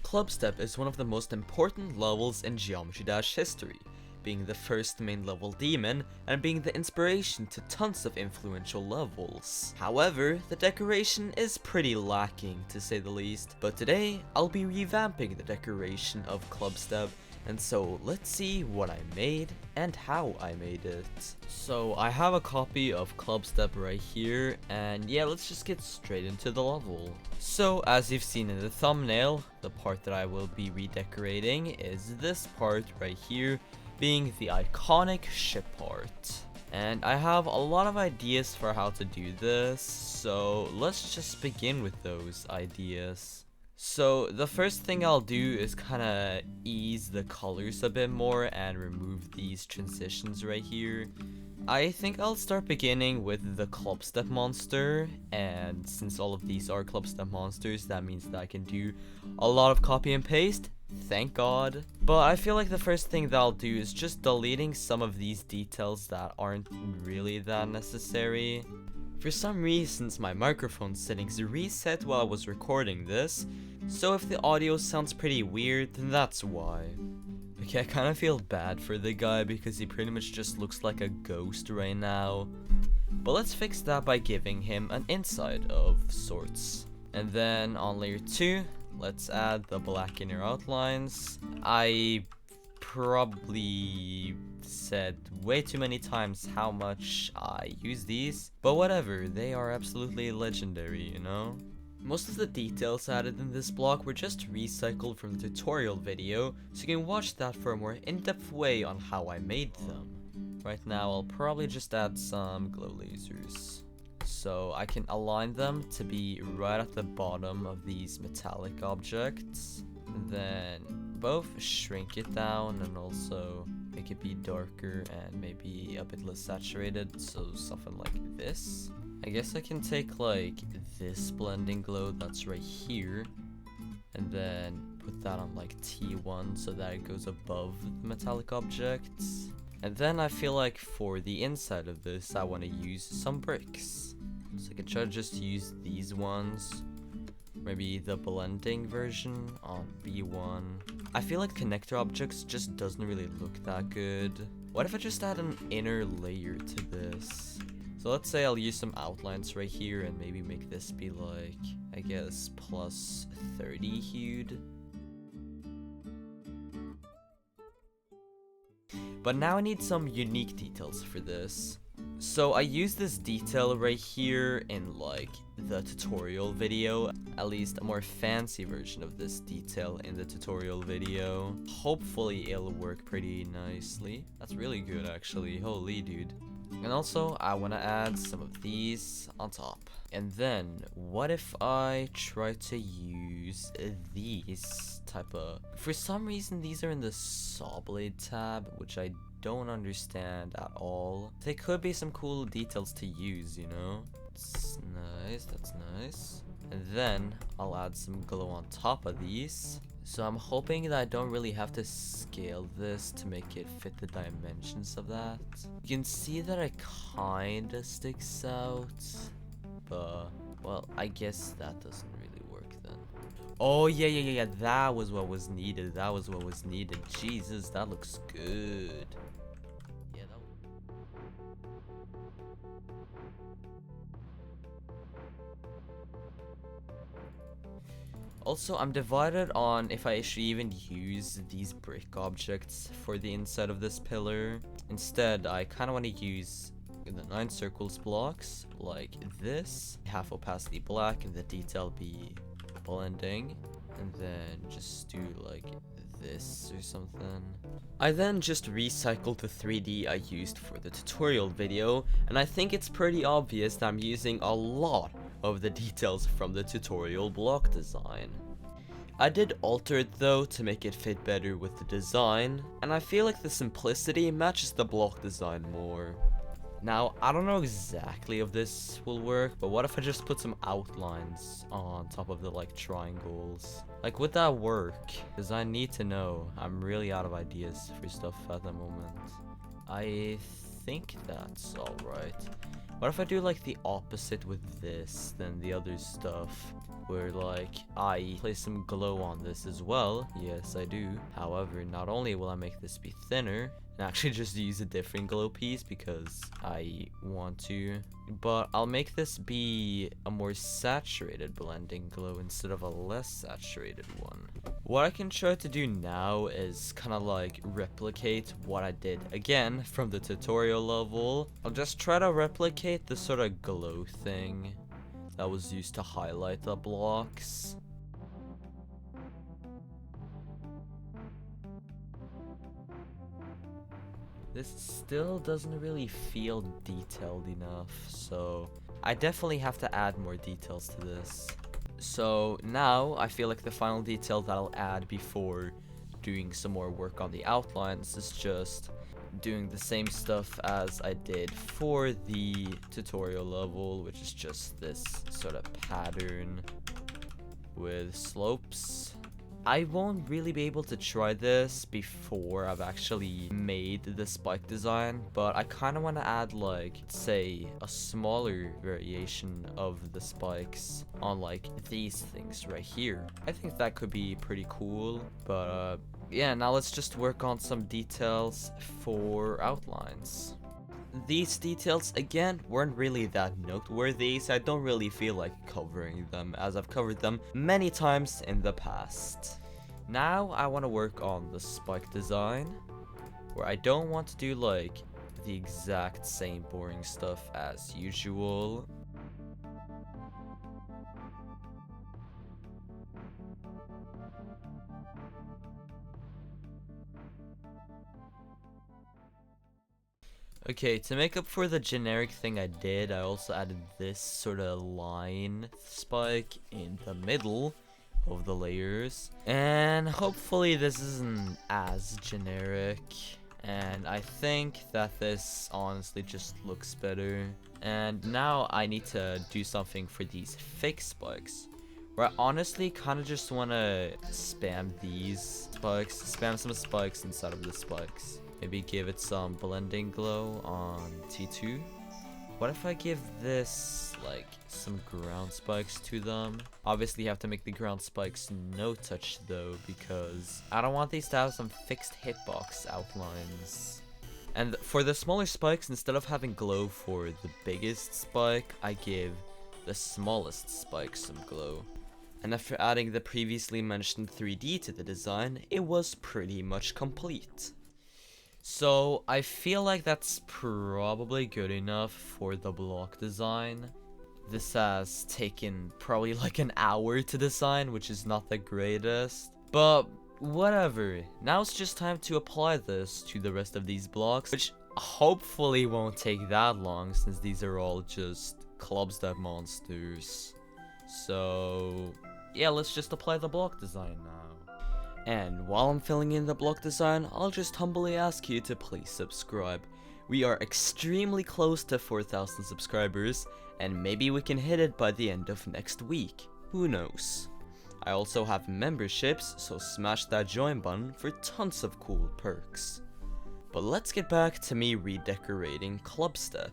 CLUBSTEP is one of the most important levels in Geometry Dash history, being the first main level demon and being the inspiration to tons of influential levels. However, the decoration is pretty lacking to say the least, but today I'll be revamping the decoration of CLUBSTEP, and so let's see what I made and how I made it. So I have a copy of CLUBSTEP right here, and yeah, let's just get straight into the level. So as you've seen in the thumbnail, the part that I will be redecorating is this part right here, being the iconic ship part. And I have a lot of ideas for how to do this, so let's just begin with those ideas. So the first thing I'll do is kind of ease the colors a bit more and remove these transitions right here. I think I'll start beginning with the CLUBSTEP monster, and since all of these are CLUBSTEP monsters, that means that I can do a lot of copy and paste. Thank God. But I feel like the first thing that I'll do is just deleting some of these details that aren't really that necessary. For some reasons my microphone settings reset while I was recording this, so if the audio sounds pretty weird, then that's why. Okay, I kind of feel bad for the guy because he pretty much just looks like a ghost right now. But let's fix that by giving him an inside of sorts. And then on layer 2, let's add the black inner outlines. I probably said way too many times how much I use these, but whatever, they are absolutely legendary, you know? Most of the details added in this block were just recycled from the tutorial video, so you can watch that for a more in-depth way on how I made them. Right now I'll probably just add some glow lasers, so I can align them to be right at the bottom of these metallic objects, and then both shrink it down and also make it be darker and maybe a bit less saturated, so something like this. I guess I can take like this blending glow that's right here and then put that on like T1 so that it goes above the metallic objects. And then I feel like for the inside of this I want to use some bricks, so I can try to just use these ones, maybe the blending version on B1. I feel like connector objects just doesn't really look that good. What if I just add an inner layer to this? So let's say I'll use some outlines right here and maybe make this be like, I guess, plus 30 hued. But now I need some unique details for this. So I use this detail right here in like the tutorial video, at least a more fancy version of this detail in the tutorial video. Hopefully it'll work pretty nicely. That's really good actually, holy dude. And also I want to add some of these on top. And then what if I try to use these type of, for some reason these are in the saw blade tab, which I don't understand at all. They could be some cool details to use, you know? It's nice, that's nice. And then I'll add some glow on top of these. So I'm hoping that I don't really have to scale this to make it fit the dimensions of that. You can see that it kinda sticks out, but well, I guess that doesn't really work then. Oh yeah, that was what was needed. That was what was needed. Jesus, that looks good. Yeah, that. Also, I'm divided on if I should even use these brick objects for the inside of this pillar. Instead, I kind of want to use the 9 circles blocks like this, half opacity black, and the detail be blending, and then just do like this or something. I then just recycled the 3D I used for the tutorial video, and I think it's pretty obvious that I'm using a lot of the details from the tutorial block design. I did alter it though to make it fit better with the design, and I feel like the simplicity matches the block design more. Now, I don't know exactly if this will work, but what if I just put some outlines on top of the like triangles? Like, would that work? Because I need to know. I'm really out of ideas for stuff at the moment. I think that's alright. What if I do like the opposite with this than the other stuff? where like I place some glow on this as well. Yes, I do. However, not only will I make this be thinner, and actually just use a different glow piece because I want to, but I'll make this be a more saturated blending glow instead of a less saturated one. What I can try to do now is kind of like replicate what I did again from the tutorial level. I'll just try to replicate the sort of glow thing that was used to highlight the blocks. This still doesn't really feel detailed enough, so I definitely have to add more details to this. So now I feel like the final detail that I'll add before doing some more work on the outlines is just doing the same stuff as I did for the tutorial level, which is just this sort of pattern with slopes. I won't really be able to try this before I've actually made the spike design, but I kind of want to add like, say, a smaller variation of the spikes on like these things right here. I think that could be pretty cool, but yeah, now let's just work on some details for outlines. These details, again, weren't really that noteworthy, so I don't really feel like covering them, as I've covered them many times in the past. Now, I want to work on the spike design, where I don't want to do, like, the exact same boring stuff as usual. Okay, to make up for the generic thing I did, I also added this sort of line spike in the middle of the layers. And hopefully this isn't as generic. And I think that this honestly just looks better. And now I need to do something for these fake spikes, where I honestly kind of just want to spam these spikes, spam some spikes inside of the spikes. Maybe give it some blending glow on T2. What if I give this like some ground spikes to them? Obviously you have to make the ground spikes no touch though, because I don't want these to have some fixed hitbox outlines. And for the smaller spikes, instead of having glow for the biggest spike, I give the smallest spike some glow. And after adding the previously mentioned 3D to the design, it was pretty much complete. So I feel like that's probably good enough for the block design. This has taken probably like an hour to design, which is not the greatest, but whatever. Now it's just time to apply this to the rest of these blocks, which hopefully won't take that long since these are all just CLUBSTEP monsters. So yeah, let's just apply the block design now. And while I'm filling in the block design, I'll just humbly ask you to please subscribe. We are extremely close to 4,000 subscribers, and maybe we can hit it by the end of next week. Who knows? I also have memberships, so smash that join button for tons of cool perks. But let's get back to me redecorating CLUBSTEP.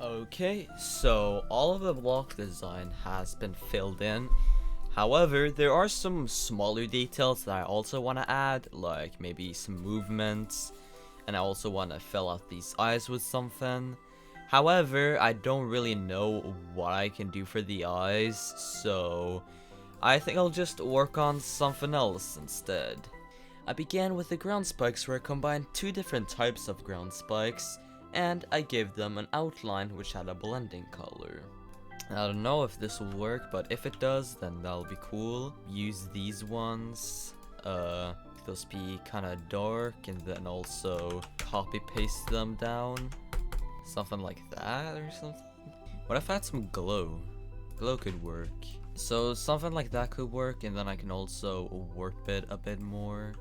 Okay, so all of the block design has been filled in. However, there are some smaller details that I also want to add, like maybe some movements, and I also want to fill out these eyes with something. However, I don't really know what I can do for the eyes, so I think I'll just work on something else instead. I began with the ground spikes, where I combined two different types of ground spikes, and I gave them an outline which had a blending color. I don't know if this will work, but if it does, then that'll be cool. Use these ones, those be kind of dark, and then also copy paste them down. Something like that or something. What if I had some glow? Glow could work. So something like that could work, and then I can also warp it a bit more.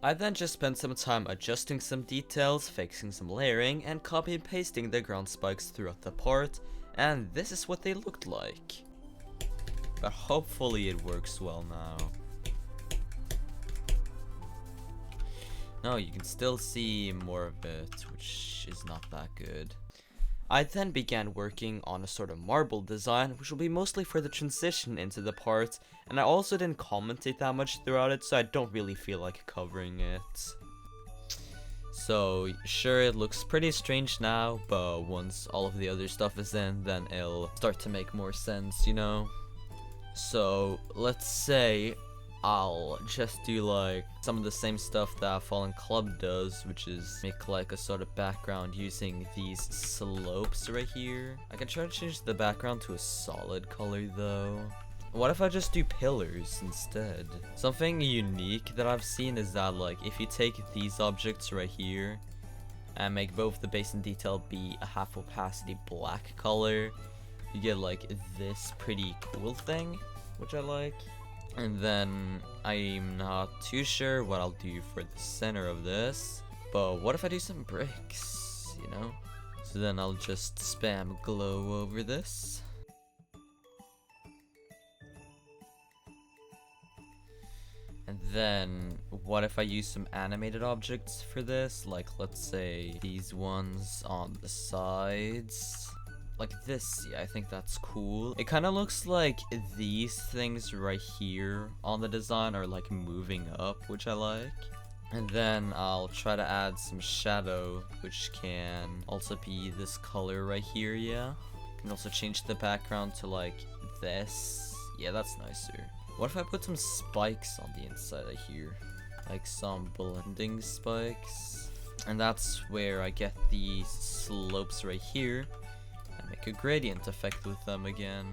I then just spent some time adjusting some details, fixing some layering, and copy and pasting the ground spikes throughout the part. And this is what they looked like. But hopefully it works well now. No, you can still see more of it, which is not that good. I then began working on a sort of marble design, which will be mostly for the transition into the part, and I also didn't commentate that much throughout it, so I don't really feel like covering it. So, sure, it looks pretty strange now, but once all of the other stuff is in, then it'll start to make more sense, you know? So, let's say I'll just do like some of the same stuff that Fallen Club does, which is make like a sort of background using these slopes right here. I can try to change the background to a solid color though. What if I just do pillars instead? Something unique that I've seen is that like if you take these objects right here and make both the base and detail be a half opacity black color, you get like this pretty cool thing, which I like. And then I'm not too sure what I'll do for the center of this, but what if I do some bricks, you know? So then I'll just spam glow over this. And then what if I use some animated objects for this, like let's say these ones on the sides. Like this, yeah, I think that's cool. It kind of looks like these things right here on the design are like moving up, which I like. And then I'll try to add some shadow, which can also be this color right here, yeah. Can also change the background to like this. Yeah, that's nicer. What if I put some spikes on the inside of here? Like some blending spikes. And that's where I get these slopes right here. Make a gradient effect with them again.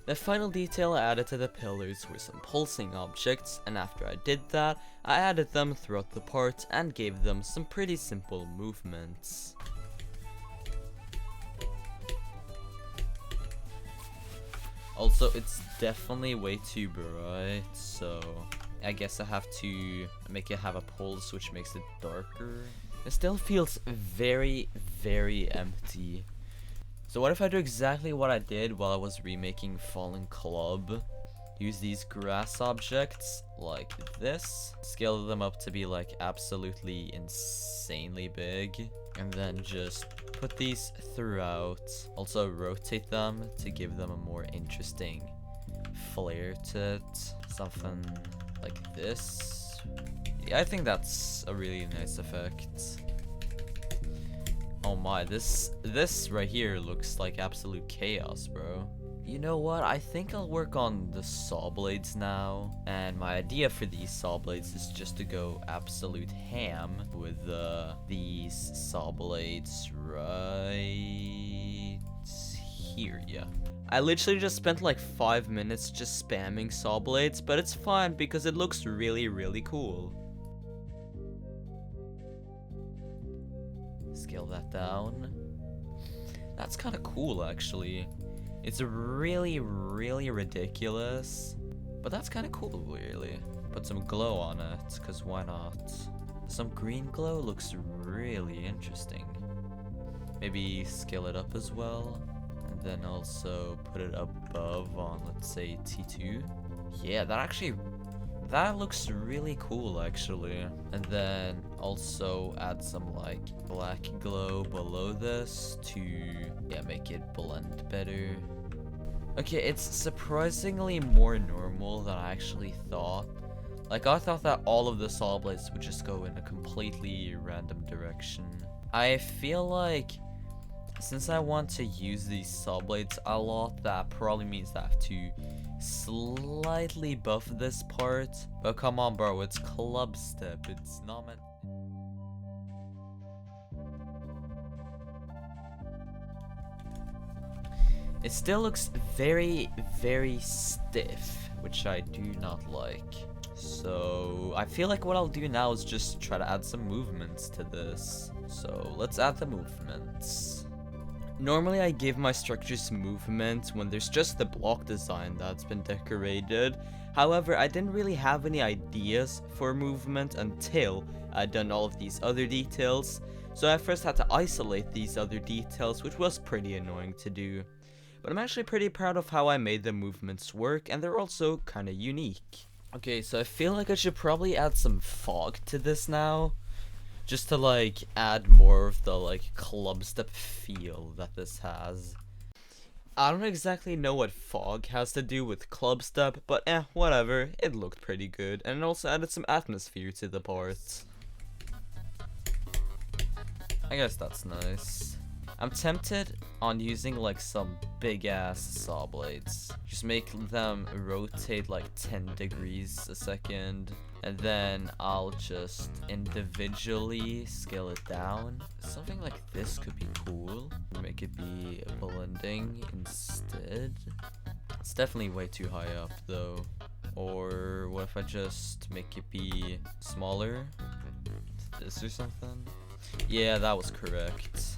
The final detail I added to the pillars were some pulsing objects, and after I did that, I added them throughout the part and gave them some pretty simple movements. Also, it's definitely way too bright, so I guess I have to make it have a pulse which makes it darker. It still feels very, very empty. So what if I do exactly what I did while I was remaking Fallen Club? Use these grass objects like this, scale them up to be like absolutely insanely big, and then just put these throughout. Also rotate them to give them a more interesting flair to it. Something like this. Yeah, I think that's a really nice effect. Oh my, this right here looks like absolute chaos, bro. You know what? I think I'll work on the saw blades now. And my idea for these saw blades is just to go absolute ham with these saw blades right here, yeah. I literally just spent like 5 minutes just spamming saw blades, but it's fine because it looks really, really cool. Scale that down. That's kind of cool, actually. It's really, really ridiculous, but that's kind of cool, really. Put some glow on it, because why not? Some green glow looks really interesting. Maybe scale it up as well, and then also put it above on, let's say, T2. Yeah, that looks really cool, actually. And then also add some like black glow below this to, yeah, make it blend better. Okay, it's surprisingly more normal than I actually thought. Like, I thought that all of the saw blades would just go in a completely random direction. I feel like since I want to use these saw blades a lot, that probably means that I have to slightly buff this part. But come on, bro, it's club step. It's not meant. It still looks very, very stiff, which I do not like. So I feel like what I'll do now is just try to add some movements to this. So let's add the movements. Normally I give my structures movement when there's just the block design that's been decorated. However, I didn't really have any ideas for movement until I'd done all of these other details. So I first had to isolate these other details, which was pretty annoying to do. But I'm actually pretty proud of how I made the movements work, and they're also kinda unique. Okay, so I feel like I should probably add some fog to this now. just to like add more of the like club step feel that this has. I don't exactly know what fog has to do with club step, but whatever, it looked pretty good, and it also added some atmosphere to the parts. I guess that's nice. I'm tempted on using like some big ass saw blades. Just make them rotate like 10 degrees a second. And then I'll just individually scale it down. Something like this could be cool. Make it be blending instead. It's definitely way too high up though. Or what if I just make it be smaller? This or something? Yeah, that was correct.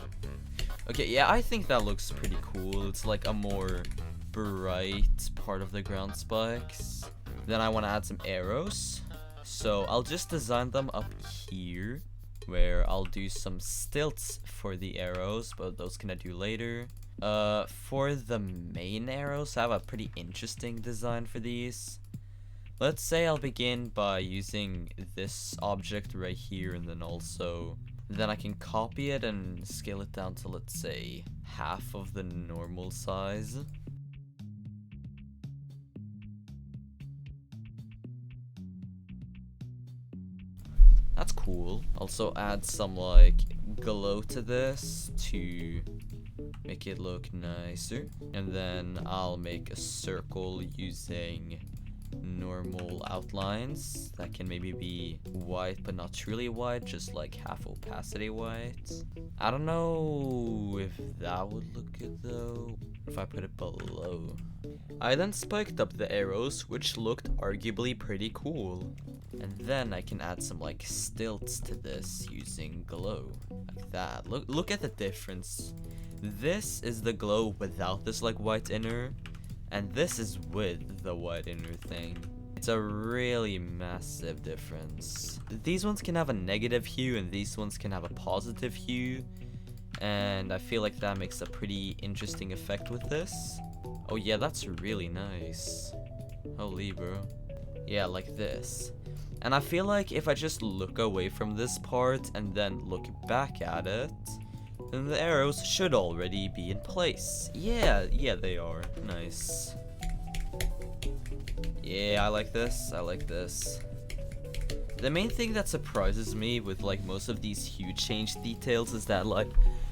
Okay, yeah, I think that looks pretty cool. It's like a more bright part of the ground spikes. Then I want to add some arrows. So I'll just design them up here, where I'll do some stilts for the arrows, but those can I do later. For the main arrows, I have a pretty interesting design for these. Let's say I'll begin by using this object right here, and then I can copy it and scale it down to, let's say, half of the normal size. That's cool. Also add some like glow to this to make it look nicer. And then I'll make a circle using normal outlines that can maybe be white but not truly white, just like half opacity white. I don't know if that would look good though if I put it below. I then spiked up the arrows, which looked arguably pretty cool, and then I can add some like stilts to this using glow like that. Look at the difference. This is the glow without this like white inner, and this is with the white inner thing. It's a really massive difference. These ones can have a negative hue and these ones can have a positive hue. And I feel like that makes a pretty interesting effect with this. Oh yeah, that's really nice. Holy bro. Yeah, like this. And I feel like if I just look away from this part and then look back at it, then the arrows should already be in place. Yeah, they are. Nice. Yeah, I like this. I like this. The main thing that surprises me with like most of these hue change details is that like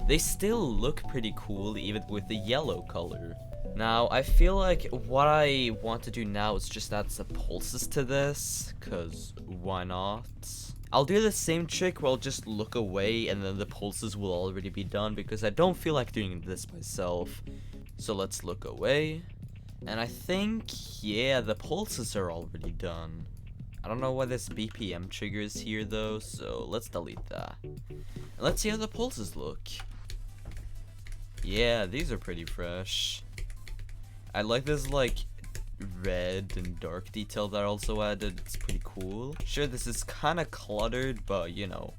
they still look pretty cool even with the yellow color. Now, I feel like what I want to do now is just add some pulses to this, cause why not? I'll do the same trick where I'll just look away and then the pulses will already be done because I don't feel like doing this myself. So let's look away. And I think, yeah, the pulses are already done. I don't know why this BPM trigger is here though, so let's delete that. And let's see how the pulses look. Yeah, these are pretty fresh. I like this like red and dark detail that I also added. It's pretty cool. Sure, this is kind of cluttered, but you know,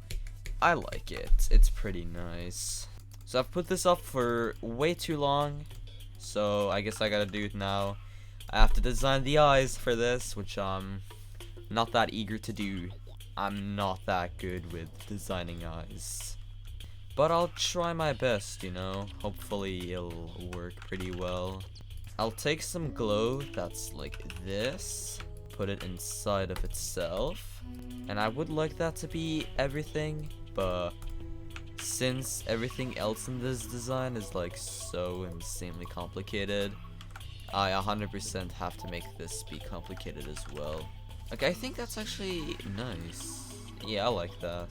I like it. It's pretty nice. So I've put this up for way too long, so I guess I gotta do it now. I have to design the eyes for this, which I'm not that eager to do. I'm not that good with designing eyes. But I'll try my best, you know. Hopefully it'll work pretty well. I'll take some glow that's like this, put it inside of itself, and I would like that to be everything, but since everything else in this design is like so insanely complicated, I 100% have to make this be complicated as well. Okay, I think that's actually nice. Yeah, I like that.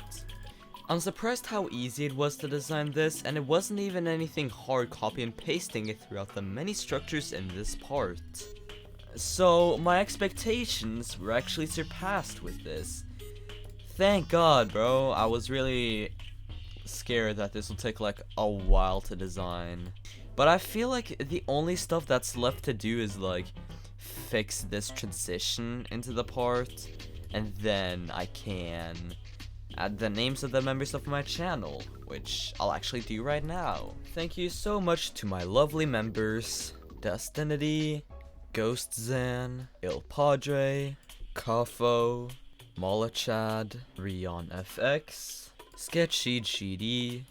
I'm surprised how easy it was to design this, and it wasn't even anything hard copy and pasting it throughout the many structures in this part. So my expectations were actually surpassed with this. Thank God, bro. I was really scared that this will take like a while to design. But I feel like the only stuff that's left to do is like fix this transition into the part, and then I can add the names of the members of my channel, which I'll actually do right now. Thank you so much to my lovely members, Dastinity, GhostXan, Padre, Qafo, Malachad, RionFX, Skechygd,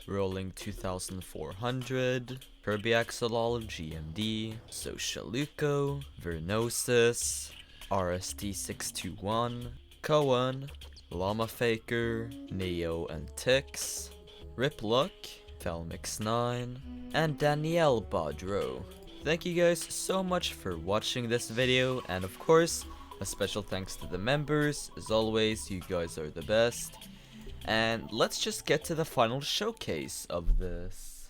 Rolling 2400, KirbyaxolotlGMD, Socialuco, Vernosis, RST621, Cohen, Lamafaker, NEOnTixx, Ripluck, Felmix9, and Danielle Boudreaux. Thank you guys so much for watching this video, and of course, a special thanks to the members. As always, you guys are the best. And let's just get to the final showcase of this.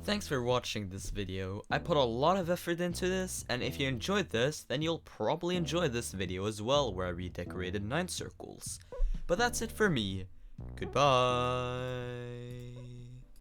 Thanks for watching this video. I put a lot of effort into this, and if you enjoyed this, then you'll probably enjoy this video as well, where I redecorated 9 circles. But that's it for me. Goodbye.